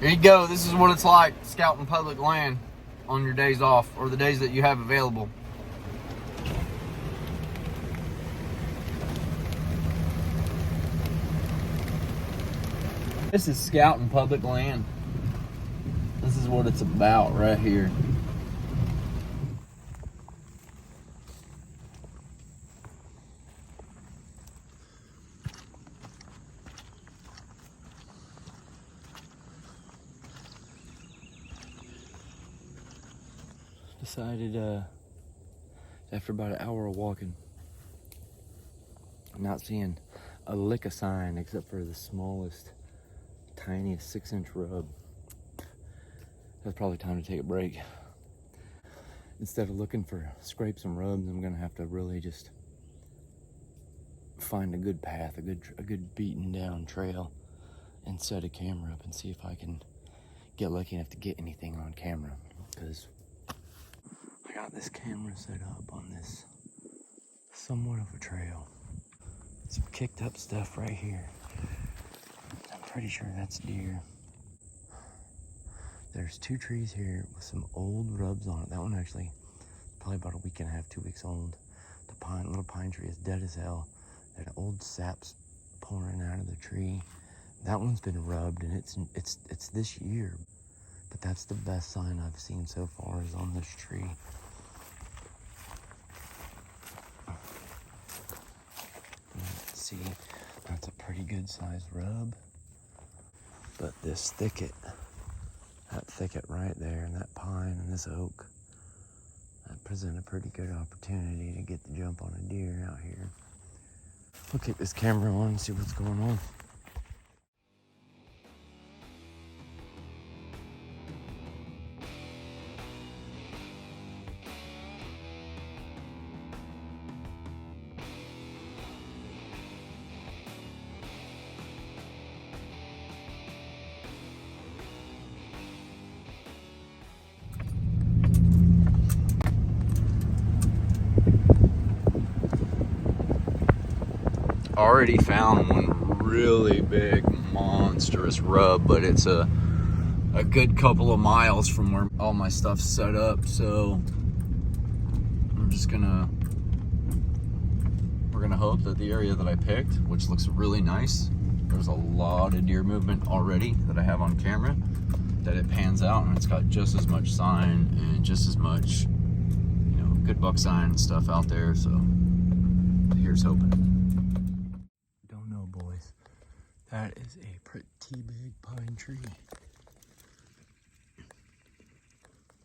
There you go. This is what it's like scouting public land on your days off or the days that you have available. This is scouting public land. This is what it's about right here. Decided after about an hour of walking, I'm not seeing a lick of sign except for the smallest, tiniest 6-inch rub. That's probably time to take a break. Instead of looking for scrapes and rubs, I'm gonna have to really just find a good path, a good beaten down trail, and set a camera up and see if I can get lucky enough to get anything on camera. Because I got this camera set up on this somewhat of a trail. Some kicked up stuff right here. I'm pretty sure that's deer. There's 2 trees here with some old rubs on it. That one actually probably about a week and a half, 2 weeks old. The little pine tree is dead as hell. That old sap's pouring out of the tree. That one's been rubbed and it's this year. But that's the best sign I've seen so far is on this tree. Let's see, that's a pretty good sized rub. But this thicket, that thicket right there, and that pine and this oak, that present a pretty good opportunity to get the jump on a deer out here. We'll keep this camera on and see what's going on. Already found one really big monstrous rub, but it's a good couple of miles from where all my stuff's set up, so we're gonna hope that the area that I picked, which looks really nice, there's a lot of deer movement already that I have on camera, that it pans out and it's got just as much sign and just as much, good buck sign and stuff out there, so here's hoping. That is a pretty big pine tree.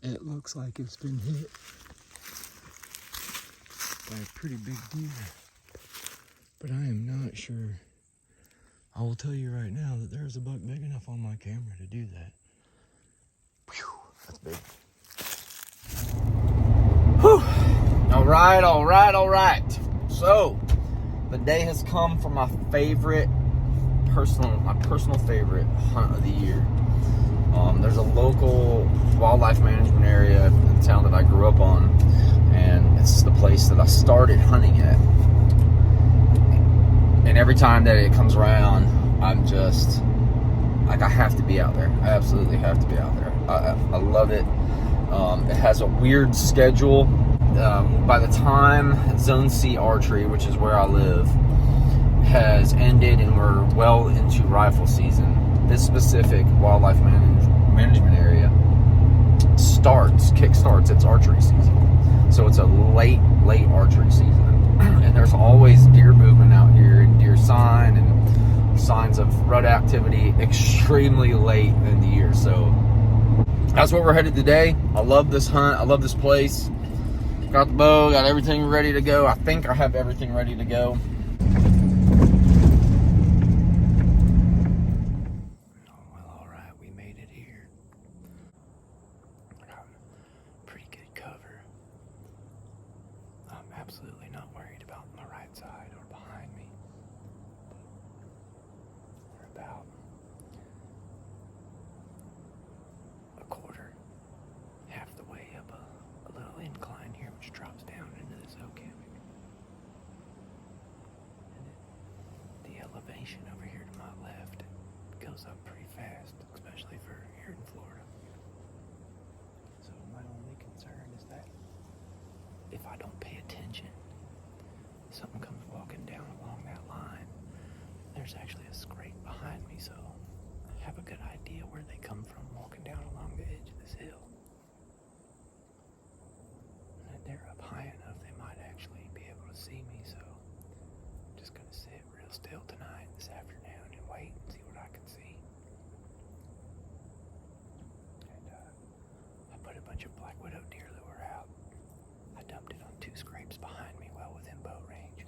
It looks like it's been hit by a pretty big deer, but I am not sure. I will tell you right now that there's a buck big enough on my camera to do that. Whew, that's big. Whew. All right. So, the day has come for my personal favorite hunt of the year. There's a local wildlife management area in the town that I grew up on, and it's the place that I started hunting at. And every time that it comes around, I'm just like, I have to be out there. I absolutely have to be out there. I love it. It has a weird schedule. By the time Zone C Archery, which is where I live, has ended and we're well into rifle season, this specific wildlife management area kickstarts its archery season. So it's a late archery season. And there's always deer movement out here and deer sign and signs of rut activity extremely late in the year. So that's where we're headed today. I love this hunt. I love this place. Got the bow, got everything ready to go. I think I have everything ready to go. Absolutely not worried about my right side or behind me. We're about a quarter, half the way up a little incline here, which drops down into this oak hammock. And the elevation over here to my left goes up pretty fast, especially for here in Florida. So my only concern is that if I don't pay attention, something comes walking down along that line. There's actually a scrape behind me, so I have a good idea where they come from walking down along the edge of this hill. And they're up high enough they might actually be able to see me, so I'm just going to sit real still tonight, this afternoon, and wait and see what I can see. And I put a bunch of black widow deer lure out. I dumped it on 2 scrapes behind me well within bow range.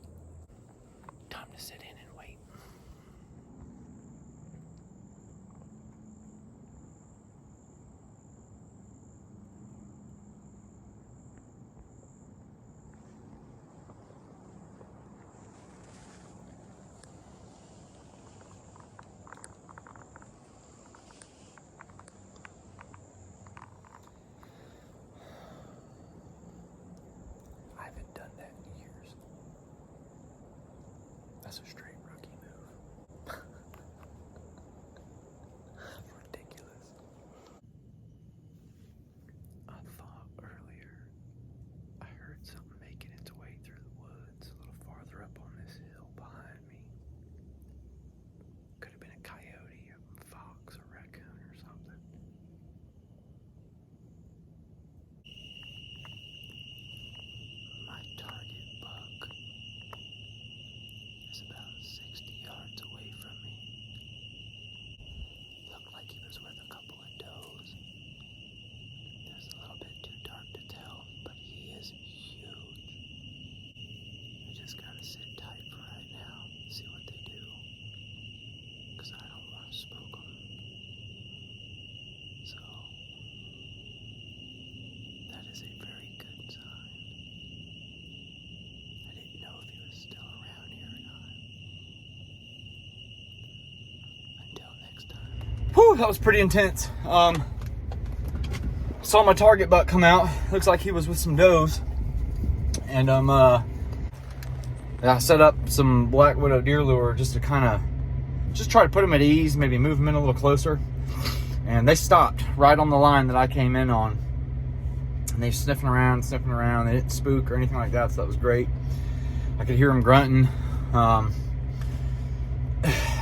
Time to sit in and wait. I haven't done that in years. That's a straight rookie move. Ridiculous. I thought earlier I heard something making its way through the woods a little farther up on this hill behind me. Could have been a coyote, a fox, a raccoon, or something. My target buck is about 60 yards away from me. Looked like he was with a couple of does. It's a little bit too dark to tell, but he is huge. I just gotta sit tight for right now, see what they do, because I don't want to spook them. So, that is a very good sign. I didn't know if he was still around here or not. Until next time. Whew, that was pretty intense. Saw my target buck come out. Looks like he was with some does. And I set up some black widow deer lure just to kind of just try to put them at ease, maybe move them in a little closer. And they stopped right on the line that I came in on. And they sniffing around. They didn't spook or anything like that, so that was great. I could hear them grunting.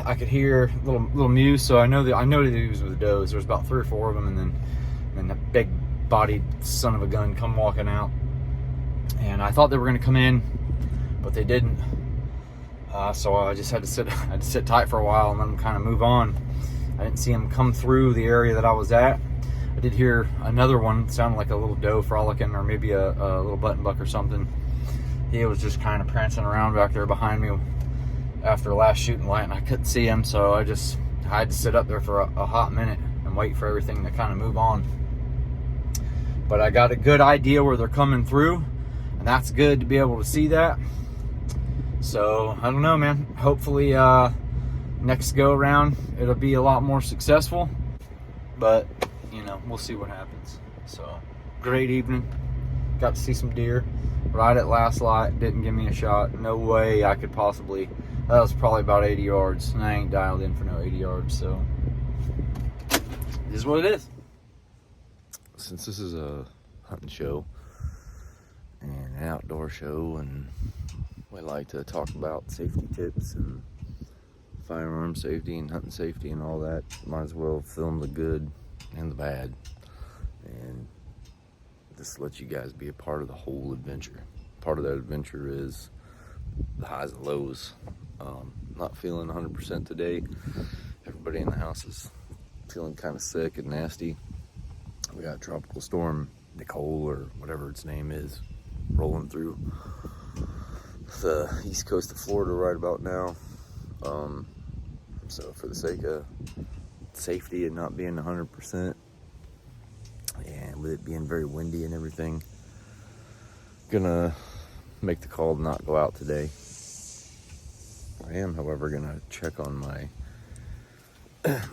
I could hear little mews, so I know that he was with the does. There was about 3 or 4 of them, and then the big-bodied son of a gun come walking out. And I thought they were going to come in, but they didn't. So I just had to sit tight for a while and let them kind of move on. I didn't see them come through the area that I was at. I did hear another one, sounded like a little doe frolicking, or maybe a little button buck or something. He was just kind of prancing around back there behind me after the last shooting light, and I couldn't see him, so I had to sit up there for a hot minute and wait for everything to kind of move on. But I got a good idea where they're coming through, and that's good to be able to see that. So I don't know, man. Hopefully next go around it'll be a lot more successful, but we'll see what happens. So great evening, got to see some deer right at last light. Didn't give me a shot. No way I could possibly. That was probably about 80 yards, and I ain't dialed in for no 80 yards, so this is what it is. Since this is a hunting show and an outdoor show, and we like to talk about safety tips and firearm safety and hunting safety and all that, might as well film the good and the bad and just let you guys be a part of the whole adventure. Part of that adventure is the highs and lows. Not feeling 100% today. Everybody in the house is feeling kind of sick and nasty. We got Tropical Storm Nicole, or whatever its name is, rolling through the east coast of Florida right about now. So for the sake of safety and not being 100%, and with it being very windy and everything, gonna make the call to not go out today. I am, however, gonna check on my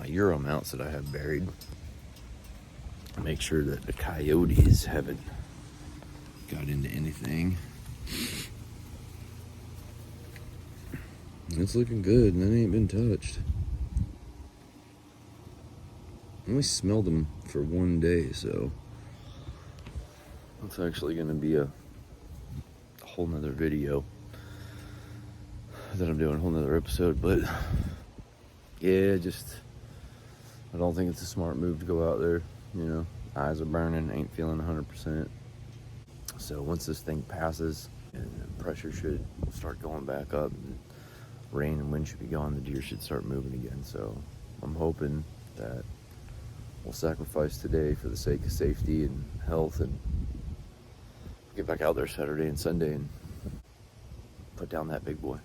Euro mounts that I have buried. Make sure that the coyotes haven't got into anything. It's looking good, and it ain't been touched. only smelled them for one day, so it's actually going to be a whole nother video that I'm doing, a whole nother episode. But yeah, I don't think it's a smart move to go out there. You know, eyes are burning, ain't feeling 100%. So once this thing passes, and pressure should start going back up, and rain and wind should be gone, the deer should start moving again. So I'm hoping that we'll sacrifice today for the sake of safety and health, and get back out there Saturday and Sunday and put down that big boy.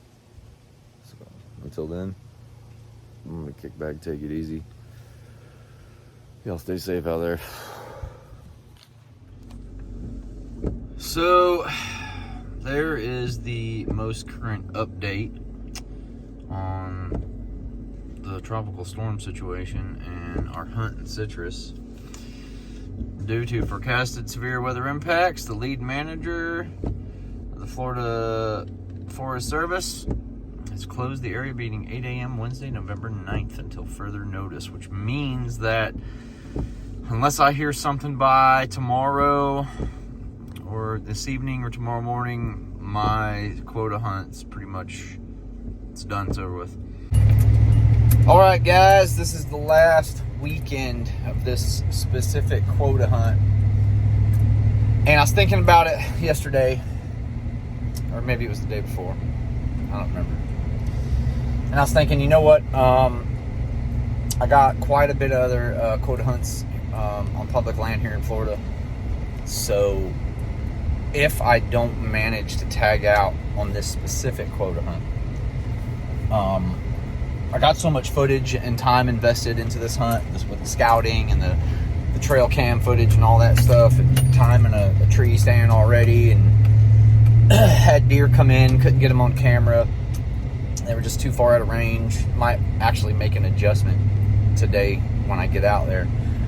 So until then, I'm gonna kick back, take it easy. Y'all stay safe out there. So there is the most current update on the tropical storm situation and our hunt in Citrus. Due to forecasted severe weather impacts, the lead manager of the Florida Forest Service has closed the area beginning 8 a.m. Wednesday, November 9th until further notice, which means that unless I hear something by tomorrow or this evening or tomorrow morning, my quota hunt's pretty much, it's done, it's over with. All right, guys, this is the last weekend of this specific quota hunt. And I was thinking about it yesterday, or maybe it was the day before. I don't remember. And I was thinking, you know what? I got quite a bit of other quota hunts on public land here in Florida. So if I don't manage to tag out on this specific quota hunt, I got so much footage and time invested into this hunt, with the scouting and the trail cam footage and all that stuff, and time in a tree stand already, and had deer come in, couldn't get them on camera. They were just too far out of range. Might actually make an adjustment today when I get out there.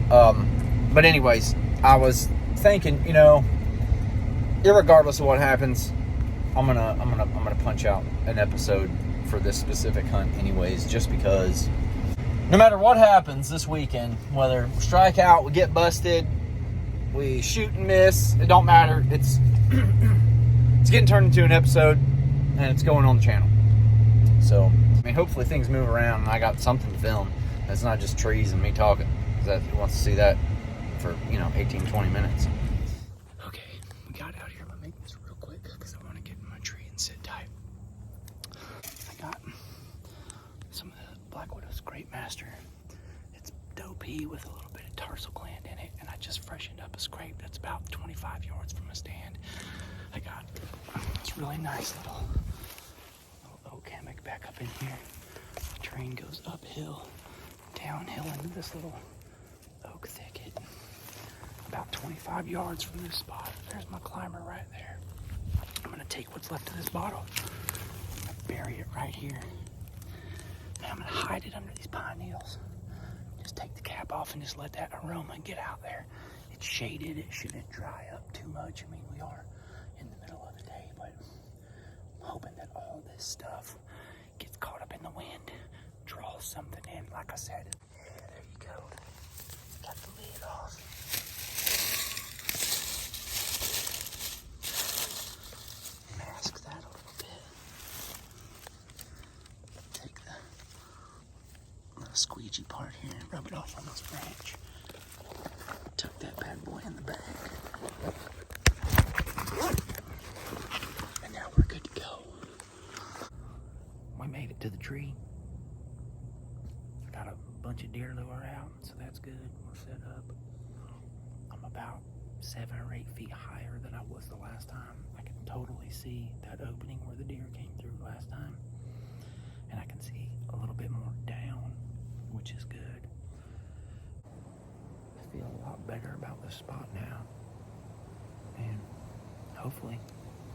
But anyways, I was thinking, you know, irregardless of what happens, I'm gonna punch out an episode for this specific hunt anyways, just because no matter what happens this weekend, whether we strike out, we get busted, we shoot and miss, it don't matter. It's it's getting turned into an episode, and it's going on the channel. So I mean, hopefully things move around and I got something to film. It's not just trees and me talking, because who wants to see that for, you know, 18-20 minutes. Okay, we got out here. I'm gonna make this real quick because I want to get in my tree and sit tight. I got some of the Black Widow's Great Master. It's doe pea with a little bit of tarsal gland in it, and I just freshened up a scrape that's about 25 yards from a stand. I got this really nice little oak hammock back up in here. The train goes uphill, downhill into this little oak thicket. About 25 yards from this spot. There's my climber right there. I'm gonna take what's left of this bottle, bury it right here, and I'm gonna hide it under these pine needles. Just take the cap off and just let that aroma get out there. It's shaded, it shouldn't dry up too much. I mean, we are in the middle of the day, but I'm hoping that all this stuff gets caught up in the wind, draws something in, like I said. Yeah, there you go. Got the lid off. Mask that a little bit. Take the little squeegee part here and rub it off on this branch. Tuck that bad boy in the bag. And now we're good to go. We made it to the tree. Got a bunch of deer lure out, so that's good. We're set up. I'm about 7 or 8 feet higher than I was the last time. I can totally see that opening where the deer came through last time. And I can see a little bit more down, which is good. I feel a lot better about this spot now. And hopefully,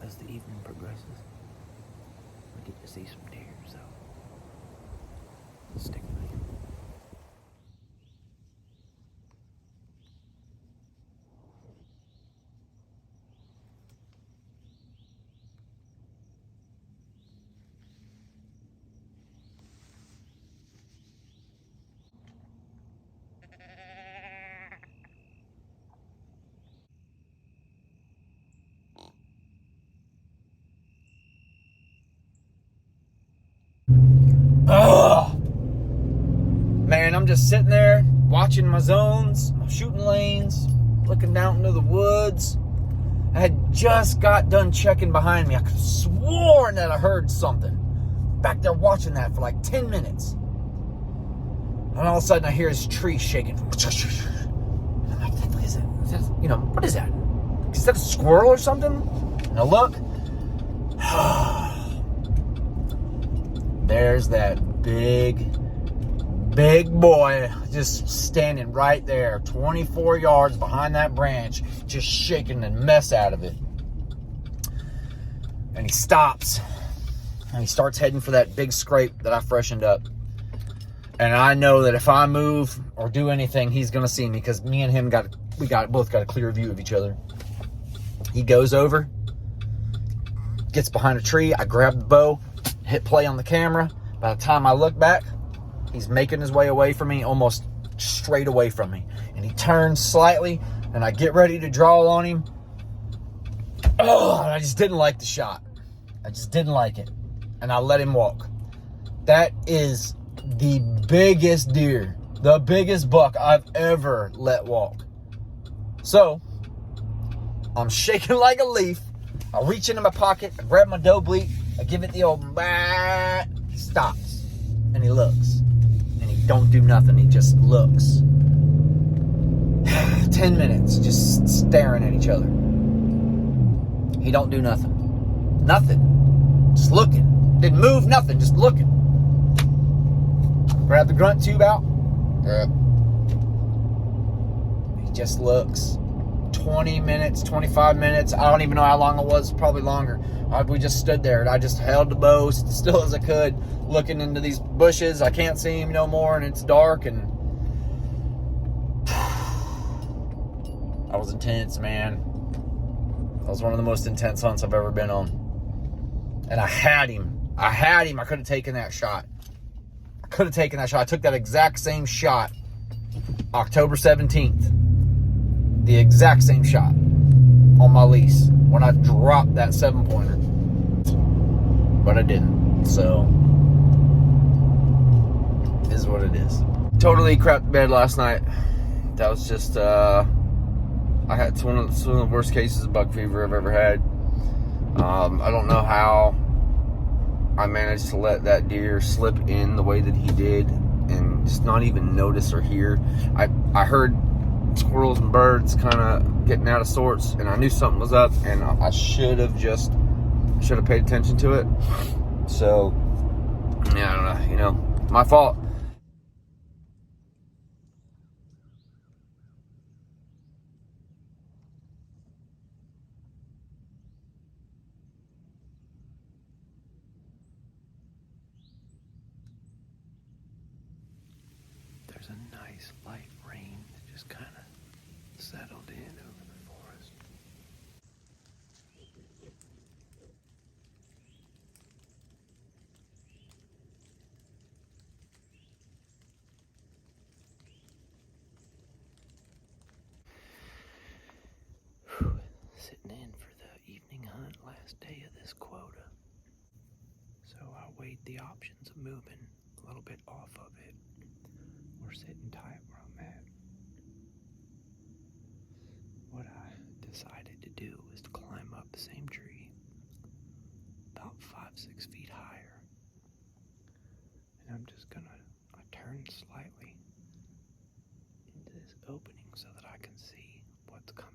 as the evening progresses, we get to see some deer, so stick with me. just sitting there watching my zones, my shooting lanes, looking down into the woods. I had just got done checking behind me. I could have sworn that I heard something. Back there watching that for like 10 minutes. And all of a sudden I hear this tree shaking. And I'm like, what is that? What is that? Is that a squirrel or something? And I look. There's that big boy just standing right there, 24 yards behind that branch, just shaking the mess out of it. And he stops. And he starts heading for that big scrape that I freshened up. And I know that if I move or do anything, he's going to see me, because me and him both got a clear view of each other. He goes over, gets behind a tree. I grab the bow, hit play on the camera. By the time I look back, he's making his way away from me, almost straight away from me. And he turns slightly, and I get ready to draw on him. Oh, and I just didn't like the shot. I just didn't like it. And I let him walk. That is the biggest deer, the biggest buck I've ever let walk. So, I'm shaking like a leaf. I reach into my pocket, I grab my doe bleat, I give it the old bah. He stops, and he looks. And he don't do nothing, he just looks. 10 minutes, just staring at each other. He don't do nothing. Nothing. Just looking. Didn't move, nothing, just looking. Grab the grunt tube out. He just looks. 20 minutes, 25 minutes. I don't even know how long it was, probably longer. We just stood there, and I just held the bow still as I could, looking into these bushes. I can't see him no more, and it's dark, and I was intense, man. That was one of the most intense hunts I've ever been on. And I had him. I could have taken that shot. I took that exact same shot October 17th. The exact same shot on my lease when I dropped that 7-pointer. But I didn't. So, it is what it is. Totally crapped the bed last night. That was just, I had one of the worst cases of buck fever I've ever had. I don't know how I managed to let that deer slip in the way that he did and just not even notice or hear. I heard squirrels and birds kind of getting out of sorts, and I knew something was up, and I should have paid attention to it. So, yeah, I don't know, my fault. There's a nice light rain that just kind of settled in over the forest. Sitting in for the evening hunt, last day of this quota. So I weighed the options of moving a little bit off of it, or sitting tight where I'm at. What I decided to do was to climb up the same tree, about 5-6 feet higher. And I'm just gonna turn slightly into this opening so that I can see what's coming.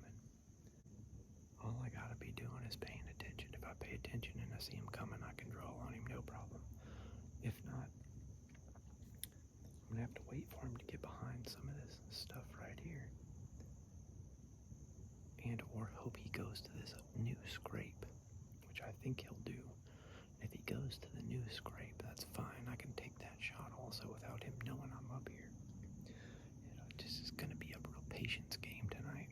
All I gotta be doing is paying attention. If I pay attention and I see him coming, I can draw on him, no problem. If not, I'm gonna have to wait for him to get behind some of this stuff right here. And or hope he goes to this new scrape, which I think he'll do. If he goes to the new scrape, that's fine. I can take that shot also without him knowing I'm up here. This is gonna be a real patience game tonight.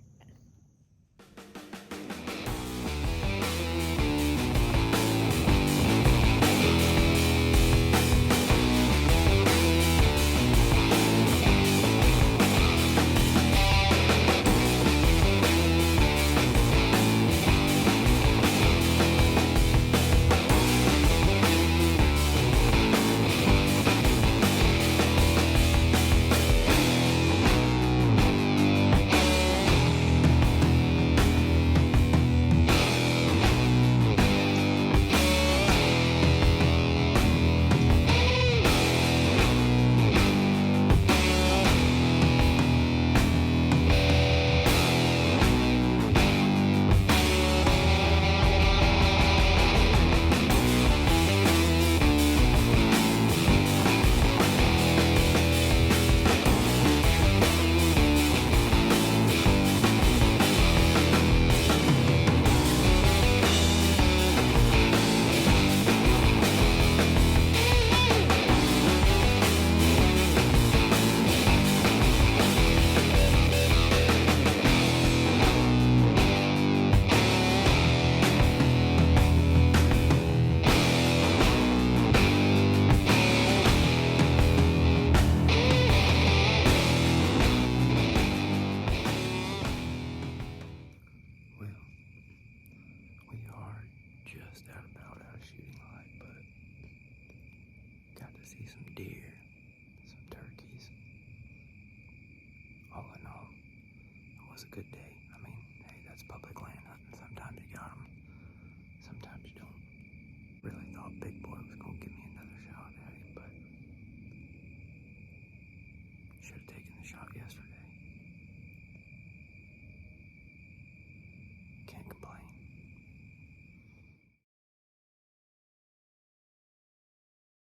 Should have taken the shot yesterday.